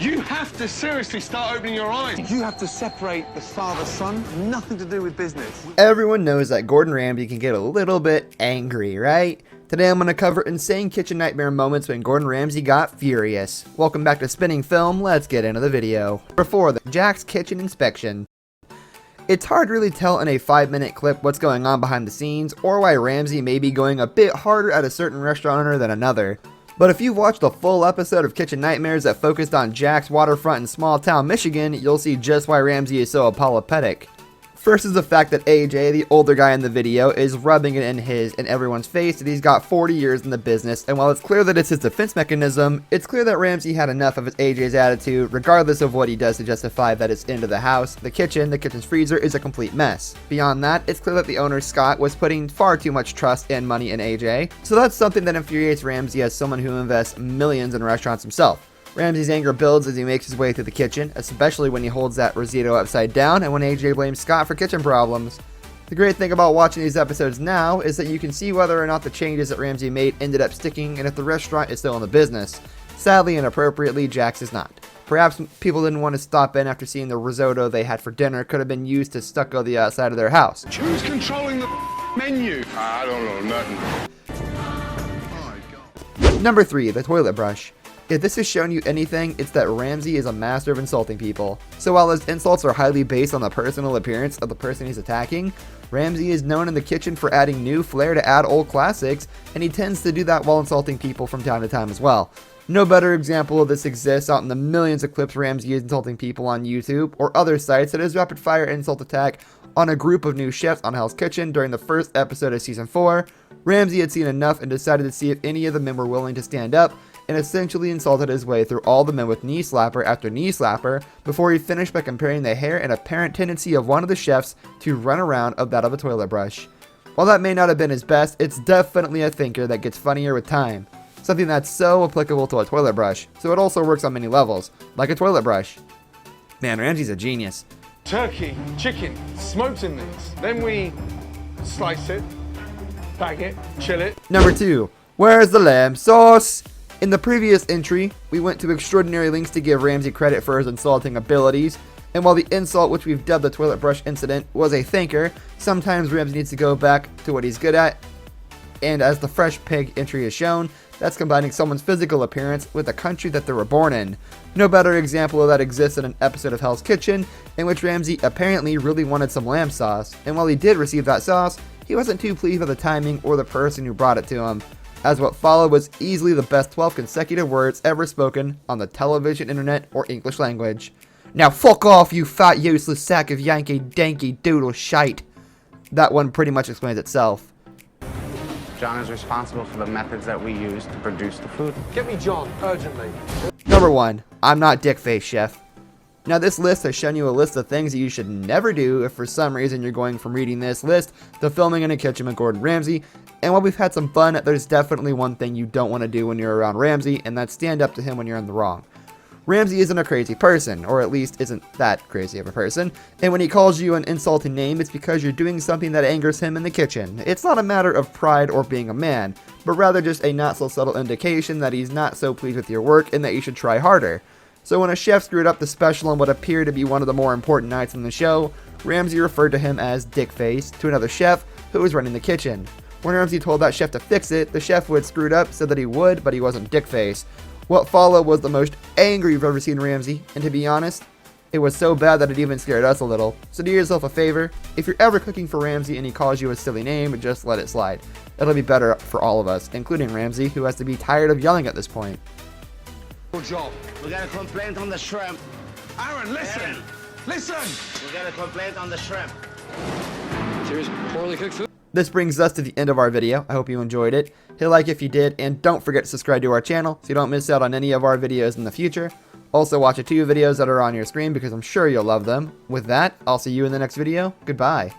You have to seriously start opening your eyes. You have to separate the father-son, nothing to do with business. Everyone knows that Gordon Ramsay can get a little bit angry, right? Today I'm going to cover insane kitchen nightmare moments when Gordon Ramsay got furious. Welcome back to Spinning Film, let's get into the video. Before Jack's kitchen inspection. It's hard to really tell in a 5-minute clip what's going on behind the scenes, or why Ramsay may be going a bit harder at a certain restaurant owner than another. But if you've watched the full episode of Kitchen Nightmares that focused on Jack's waterfront in small town Michigan, you'll see just why Ramsay is so apologetic. First is the fact that AJ, the older guy in the video, is rubbing it in his and everyone's face that he's got 40 years in the business, and while it's clear that it's his defense mechanism, it's clear that Ramsay had enough of his AJ's attitude, regardless of what he does to justify that it's into the house. The kitchen's freezer is a complete mess. Beyond that, it's clear that the owner, Scott, was putting far too much trust and money in AJ, so that's something that infuriates Ramsay as someone who invests millions in restaurants himself. Ramsay's anger builds as he makes his way through the kitchen, especially when he holds that risotto upside down and when AJ blames Scott for kitchen problems. The great thing about watching these episodes now is that you can see whether or not the changes that Ramsay made ended up sticking and if the restaurant is still in the business. Sadly and appropriately, Jack's is not. Perhaps people didn't want to stop in after seeing the risotto they had for dinner could have been used to stucco the outside of their house. Who's controlling the menu? I don't know nothing. Oh my God. Number 3, the toilet brush. If this has shown you anything, it's that Ramsay is a master of insulting people. So while his insults are highly based on the personal appearance of the person he's attacking, Ramsay is known in the kitchen for adding new flair to add old classics, and he tends to do that while insulting people from time to time as well. No better example of this exists out in the millions of clips Ramsay is insulting people on YouTube or other sites than his rapid fire insult attack on a group of new chefs on Hell's Kitchen during the first episode of season 4. Ramsay had seen enough and decided to see if any of the men were willing to stand up, and essentially insulted his way through all the men with knee slapper after knee slapper before he finished by comparing the hair and apparent tendency of one of the chefs to run around of that of a toilet brush. While that may not have been his best, it's definitely a thinker that gets funnier with time. Something that's so applicable to a toilet brush, so it also works on many levels, like a toilet brush. Man, Ramsay's a genius. Turkey, chicken, smoked in these. Then we slice it, bag it, chill it. Number 2, where's the lamb sauce? In the previous entry, we went to extraordinary lengths to give Ramsay credit for his insulting abilities, and while the insult, which we've dubbed the toilet brush incident, was a thinker, sometimes Ramsay needs to go back to what he's good at, and as the fresh pig entry has shown, that's combining someone's physical appearance with the country that they were born in. No better example of that exists in an episode of Hell's Kitchen, in which Ramsay apparently really wanted some lamb sauce, and while he did receive that sauce, he wasn't too pleased with the timing or the person who brought it to him, as what followed was easily the best 12 consecutive words ever spoken on the television, internet, or English language. Now fuck off, you fat useless sack of Yankee danky doodle shite. That one pretty much explains itself. John is responsible for the methods that we use to produce the food. Get me John, urgently. Number 1, I'm not dickface, chef. Now this list has shown you a list of things that you should never do if for some reason you're going from reading this list to filming in a kitchen with Gordon Ramsay, and while we've had some fun, there's definitely one thing you don't want to do when you're around Ramsay, and that's stand up to him when you're in the wrong. Ramsay isn't a crazy person, or at least isn't that crazy of a person, and when he calls you an insulting name, it's because you're doing something that angers him in the kitchen. It's not a matter of pride or being a man, but rather just a not so subtle indication that he's not so pleased with your work and that you should try harder. So when a chef screwed up the special on what appeared to be one of the more important nights in the show, Ramsay referred to him as Dickface to another chef who was running the kitchen. When Ramsay told that chef to fix it, the chef who had screwed up said that he would, but he wasn't Dickface. What followed was the most angry you've ever seen Ramsay, and to be honest, it was so bad that it even scared us a little. So do yourself a favor, if you're ever cooking for Ramsay and he calls you a silly name, just let it slide. It'll be better for all of us, including Ramsay, who has to be tired of yelling at this point. Good job. We got a complaint on the shrimp. Aaron, listen! Aaron. Listen! We got a complaint on the shrimp. Serious poorly cooked food? This brings us to the end of our video. I hope you enjoyed it. Hit a like if you did, and don't forget to subscribe to our channel so you don't miss out on any of our videos in the future. Also watch the 2 videos that are on your screen because I'm sure you'll love them. With that, I'll see you in the next video. Goodbye.